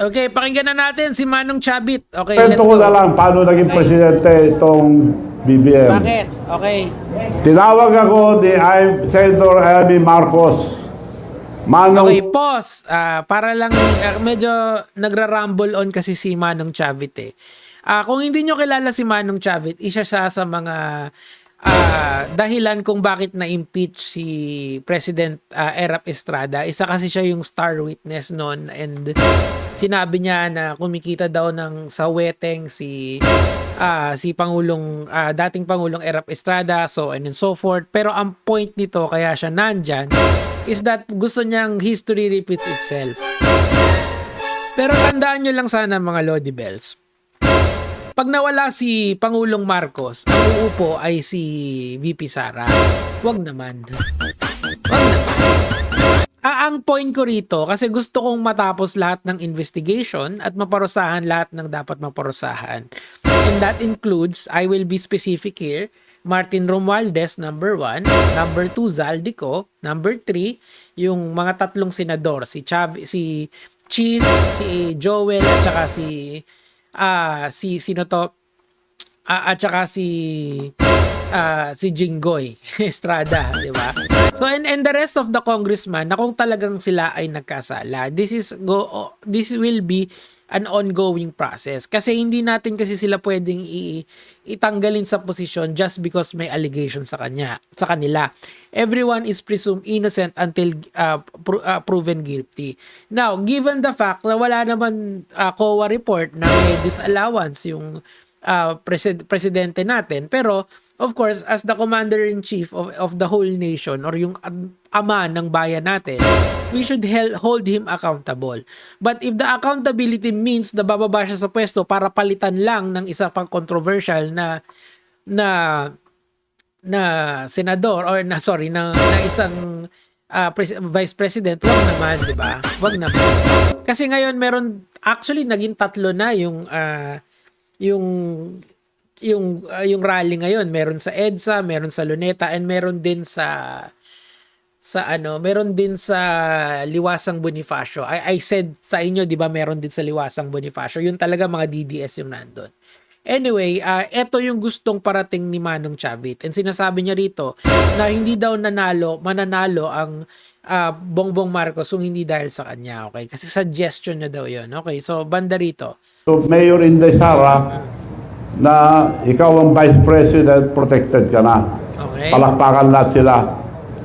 Okay, pakinggan na natin si Manong Chavit. Okay, let's Kwento ko go. na lang paano naging presidente itong BBM. Bakit? Okay. Tinawag ako ni Senator Amy Marcos. Manong Okay, pause. Para lang, medyo nagra-rumble on kasi si Manong Chavit eh. Kung hindi nyo kilala si Manong Chavit, isa siya sa mga dahilan kung bakit na-impeach si President Erap Estrada. Isa kasi siya yung star witness noon, and sinabi niya na kumikita daw sa weteng si Pangulong dating Pangulong Erap Estrada, so and so forth. Pero ang point nito kaya siya nandyan is that gusto niyang history repeats itself. Pero tandaan nyo lang sana mga Lodi Bells, pag nawala si Pangulong Marcos, ang uupo ay si VP Sara. Wag naman. Wag naman. Ang point ko rito, kasi gusto kong matapos lahat ng investigation at maparusahan lahat ng dapat maparusahan. And that includes, I will be specific here, Martin Romualdez, number 1. Number 2, Zaldico. Number 3, yung mga tatlong senador, si Cheese, si Joel, at saka sino to? At saka si Jinggoy Estrada, di ba? So and the rest of the congressman na kung talagang sila ay nagkasala, this will be an ongoing process. Kasi hindi natin kasi sila pwedeng itanggalin sa posisyon just because may allegation sa kanila. Everyone is presumed innocent until proven guilty. Now, given the fact na wala naman COA report na may disallowance yung presidente natin, pero of course, as the commander-in-chief of the whole nation or yung ama ng bayan natin, we should hold him accountable. But if the accountability means na bababa siya sa pwesto para palitan lang ng isa pang controversial na senador or na isang vice president, wag naman, di ba? Wag naman. Kasi ngayon actually naging tatlo na yung rally ngayon. Meron sa EDSA, meron sa Luneta, and meron din meron din sa Liwasang Bonifacio. I said sa inyo, 'di ba, meron din sa Liwasang Bonifacio. Yun talaga mga DDS yung nandun. Anyway, eto yung gustong parating ni Manong Chavit. And sinasabi niya rito na hindi daw mananalo ang Bongbong Marcos kung hindi dahil sa kanya, okay? Kasi suggestion niya daw 'yon. Okay, so banda rito. So, Mayor Inday Sara, na ikaw ang Vice President, protected ka na. Okay. Palakpakan lahat sila.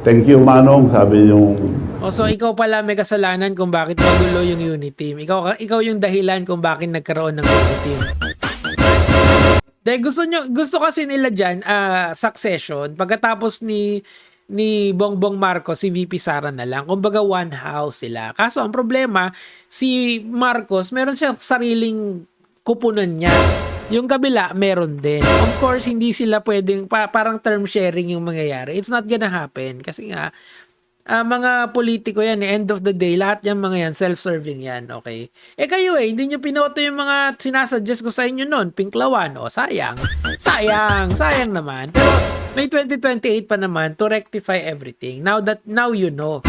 Thank you, Manong, sabi yung... So ikaw pala may kasalanan kung bakit magulo yung unit team. Ikaw yung dahilan kung bakit nagkaroon ng unit team. Dahil gusto kasi nila diyan succession pagkatapos ni Bongbong Marcos, si VP Sara na lang. Kumbaga one house sila. Kaso ang problema, si Marcos meron siyang sariling kupunan niya. Yung kabila, meron din. Of course, hindi sila pwedeng, parang term sharing yung mangyayari. It's not gonna happen. Kasi nga, mga politiko yan, end of the day, lahat yung mga yan, self-serving yan, okay? Kayo hindi nyo pinoto yung mga sinasuggest ko sa inyo nun, Pinklawan, sayang. Sayang naman. Pero may 2028 pa naman to rectify everything. Now you know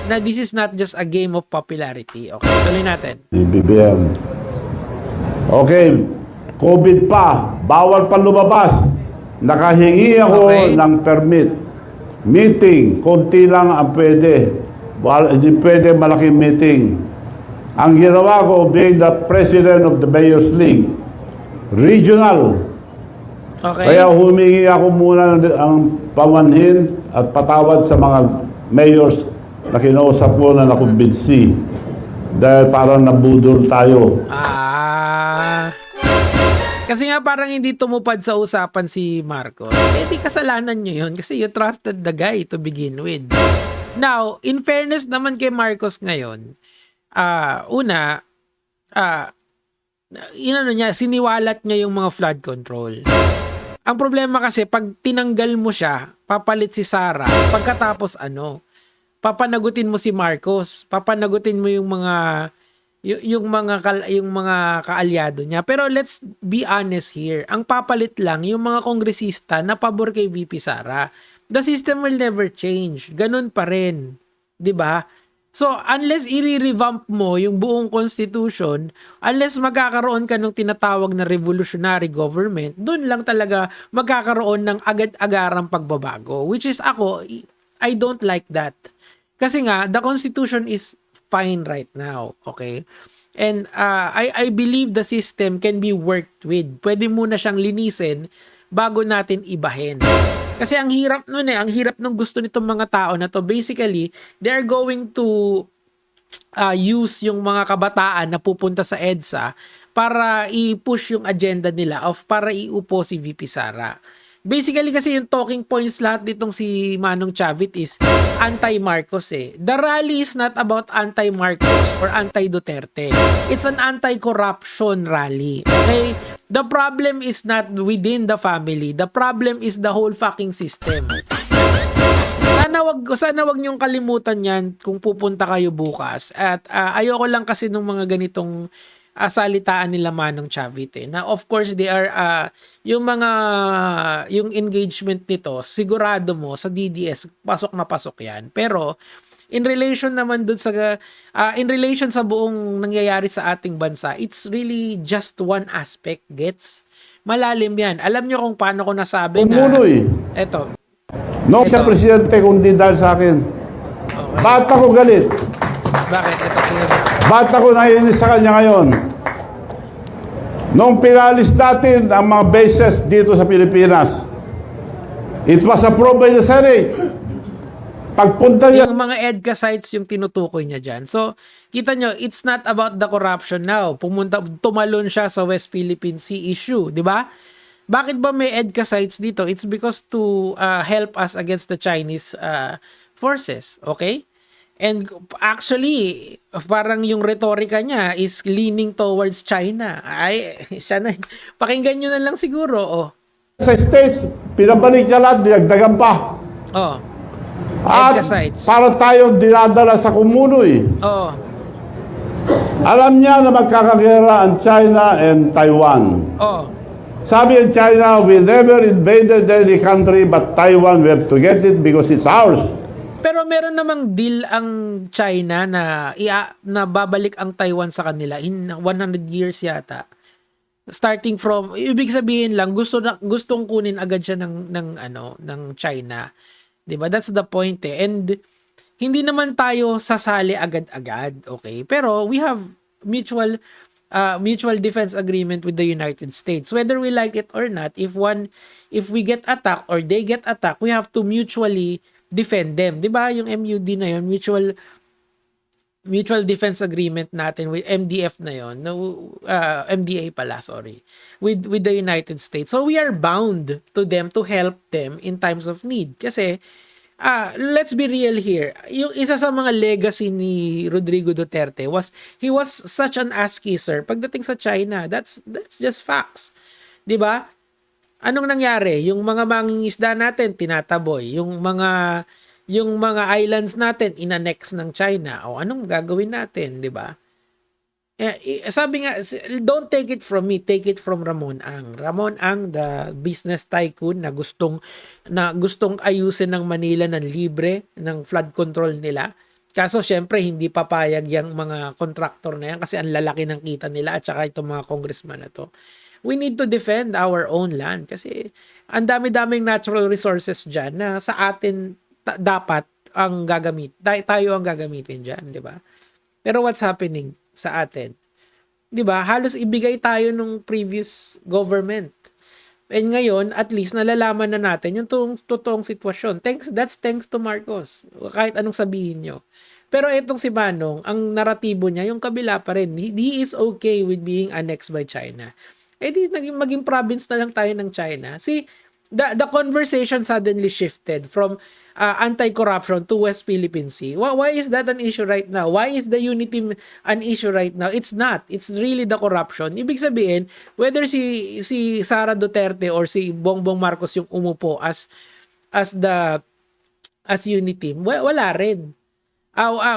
na this is not just a game of popularity. Okay, tuloy natin. BBM. Okay, COVID pa, bawal pa lumabas. Nakahingi ako ng permit. Meeting, konti lang ang pwede. Hindi pwede malaking meeting. Ang ginawa ko, being the president of the Mayor's League, regional. Okay. Kaya humingi ako muna ang pamanhin at patawad sa mga mayors na kinausap ko na nakumbinsi. Dahil parang nabudol tayo. Kasi nga parang hindi tumupad sa usapan si Marcos. Di kasalanan nyo yun kasi you trusted the guy to begin with. Now, in fairness naman kay Marcos ngayon, siniwalat niya yung mga flood control. Ang problema kasi pag tinanggal mo siya, papalit si Sara, pagkatapos papanagutin mo si Marcos, papanagutin mo yung mga kaalyado niya. Pero let's be honest here. Ang papalit lang yung mga kongresista na pabor kay VP Sara. The system will never change. Ganun pa rin. 'Di ba? So, unless i-revamp mo yung buong constitution, unless magkakaroon ka ng tinatawag na revolutionary government, dun lang talaga magkakaroon ng agad-agarang pagbabago. Which is ako, I don't like that. Kasi nga, the constitution is fine right now. Okay? And I believe the system can be worked with. Pwede muna siyang linisin bago natin ibahin. Kasi ang hirap nun ang hirap nung gusto nitong mga tao na to. Basically, they're going to use yung mga kabataan na pupunta sa EDSA para i-push yung agenda nila of para iupo si VP Sara. Basically kasi yung talking points lahat ditong si Manong Chavit is anti-Marcos eh. The rally is not about anti-Marcos or anti-Duterte. It's an anti-corruption rally. Okay? The problem is not within the family. The problem is the whole fucking system. Sana wag niyong kalimutan 'yan kung pupunta kayo bukas. At ayoko lang kasi ng mga ganitong salitaan nila Manong Chavit eh. Na of course they are yung engagement nito, sigurado mo sa DDS pasok na pasok 'yan. Pero in relation naman dun sa in relation sa buong nangyayari sa ating bansa, it's really just one aspect, gets? Malalim 'yan. Alam niyo kung paano ko nasabi na Umunoy. eto. No, siya presidente kundi dahil sa akin. Okay. Ba't ako galit? Bakit ito clear? Ba't ako naiinis sa kanya ngayon? Nung pinalis natin ang mga bases dito sa Pilipinas, it was approved by the Senate. Pagpunta niya, Yung mga EDCA sites yung tinutukoy niya dyan. So, kita nyo, it's not about the corruption now. Tumalon siya sa West Philippine Sea issue, di ba? Bakit ba may EDCA sites dito? It's because to help us against the Chinese forces, okay? And actually, parang yung retorika niya is leaning towards China. Ay, siya na. Pakinggan nyo na lang siguro, oh. sa States, pinabalik niya lahat, dinagdagan pa. Oh. At EDCA sites. para tayong dinadala sa kumunoy. Oh. Alam niya na magkakagera ang China and Taiwan. Oh. Sabi ng China, we never invaded any country but Taiwan, we have to get it because it's ours. Pero meron namang deal ang China na babalik ang Taiwan sa kanila in 100 years yata. Starting from, ibig sabihin lang gustong kunin agad siya ng China. 'Di ba? That's the point eh. And hindi naman tayo sasali agad-agad, okay? Pero we have mutual defense agreement with the United States. Whether we like it or not, if we get attacked or they get attacked, we have to mutually defend them. 'Di ba? Yung MUD na 'yon, mutual defense agreement natin with MDF na 'yon. No, MDA pala, sorry. With the United States. So we are bound to them to help them in times of need. Kasi let's be real here. Yung isa sa mga legacy ni Rodrigo Duterte was he was such an ass kisser pagdating sa China. That's just facts. 'Di ba? Anong nangyari? Yung mga mangingisda natin tinataboy, yung mga islands natin inanex ng China. O anong gagawin natin, 'di ba? Sabi nga, don't take it from me, take it from Ramon Ang. Ramon Ang, the business tycoon na gustong ayusin ng Manila ng libre ng flood control nila. Kaso syempre hindi papayag yung mga contractor na yan kasi ang lalaki ng kita nila at saka itong mga congressman na to. We need to defend our own land kasi ang dami-daming natural resources dyan na sa atin dapat ang tayo ang gagamitin dyan, di ba? Pero what's happening sa atin? 'Di ba? Halos ibigay tayo nung previous government. And ngayon, at least nalalaman na natin yung totoong sitwasyon. That's thanks to Marcos. Kahit anong sabihin nyo. Pero itong si Manong, ang naratibo niya, yung kabila pa rin. He is okay with being annexed by China. Di maging province na lang tayo ng China. See, the conversation suddenly shifted from anti-corruption to West Philippine Sea. Why is that an issue right now? Why is the unity an issue right now? It's not. It's really the corruption. Ibig sabihin, whether si Sara Duterte or si Bongbong Marcos yung umupo as unity, wala rin.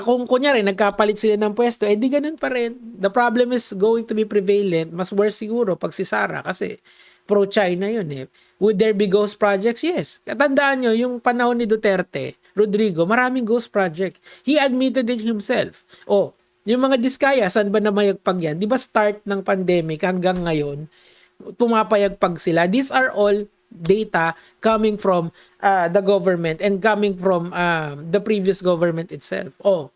Kung kunyari nagkapalit sila ng pwesto, di ganun pa rin. The problem is going to be prevalent. Mas worse siguro pag si Sara kasi pro-China yun eh. Would there be ghost projects? Yes. Katandaan nyo, yung panahon ni Duterte, Rodrigo, maraming ghost project. He admitted it himself. Oh, yung mga diskaya, saan ba namayagpag yan? Di ba start ng pandemic hanggang ngayon, pumapayagpag sila. These are all data coming from the government and coming from the previous government itself. Oh,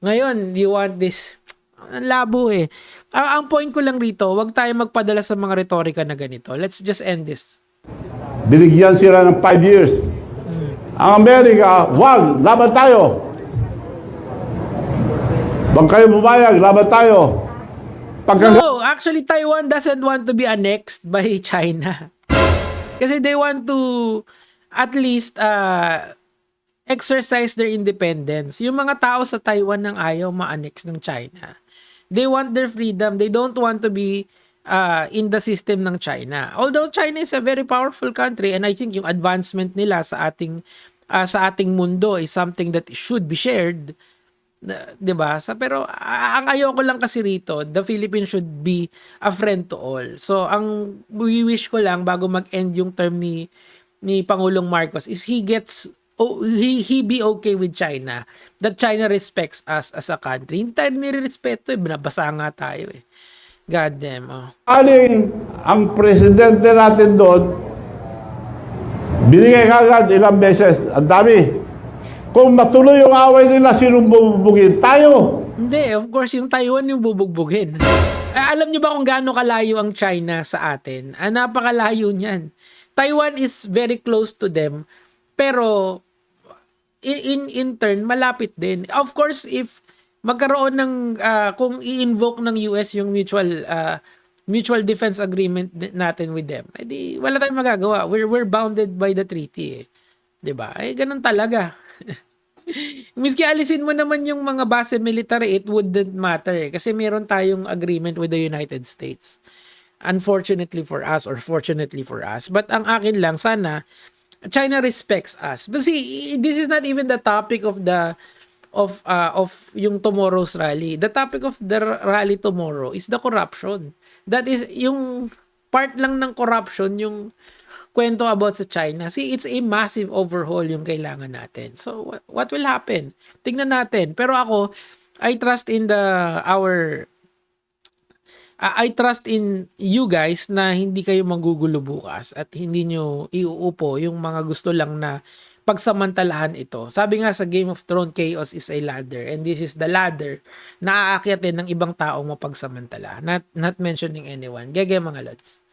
ngayon, you want this? Ang labo eh. Ang point ko lang rito, wag tayo magpadala sa mga retorika na ganito. Let's just end this. Binigyan sila ng 5 years. Ang Amerika, wag, laban tayo. Wag kayo bumayag, laban tayo. No, actually, Taiwan doesn't want to be annexed by China. Kasi they want to at least exercise their independence. Yung mga tao sa Taiwan nang ayaw ma-annex ng China. They want their freedom. They don't want to be in the system ng China. Although China is a very powerful country and I think yung advancement nila sa ating mundo is something that should be shared. 'Di ba? Pero ang ayoko lang kasi rito, the Philippines should be a friend to all. So ang wish ko lang bago mag-end yung term ni Pangulong Marcos is he be okay with China, that China respects us as a country. Hindi tayo nire-respeto eh, binabasa nga tayo eh. God damn. Oh. Aling ang presidente natin doon, binigay kagad ilang beses. Ang dami. Kung matuloy yung away nila, sinong bubugin? Tayo. Hindi, of course, yung Taiwan yung bubugbugin. Alam niyo ba kung gaano kalayo ang China sa atin? Napakalayo niyan. Taiwan is very close to them, pero in turn, malapit din. Of course, if magkaroon ng, kung i-invoke ng US yung mutual defense agreement natin with them, edi wala tayong magagawa. We're bounded by the treaty eh. 'Di ba? Ganun talaga. Miski alisin mo naman yung mga base military, it wouldn't matter eh. Kasi meron tayong agreement with the United States. Unfortunately for us or fortunately for us. But ang akin lang, sana China respects us. But see, this is not even the topic of yung tomorrow's rally. The topic of the rally tomorrow is the corruption. That is yung part lang ng corruption, yung kwento about sa China. See, it's a massive overhaul yung kailangan natin. So, what will happen? Tingnan natin. Pero ako, I trust in I trust in you guys na hindi kayo magugulo bukas at hindi nyo iuupo yung mga gusto lang na pagsamantalahan ito. Sabi nga sa Game of Thrones, chaos is a ladder and this is the ladder na aakyatin ng ibang taong mapagsamantala. Not mentioning anyone. Gege mga lods.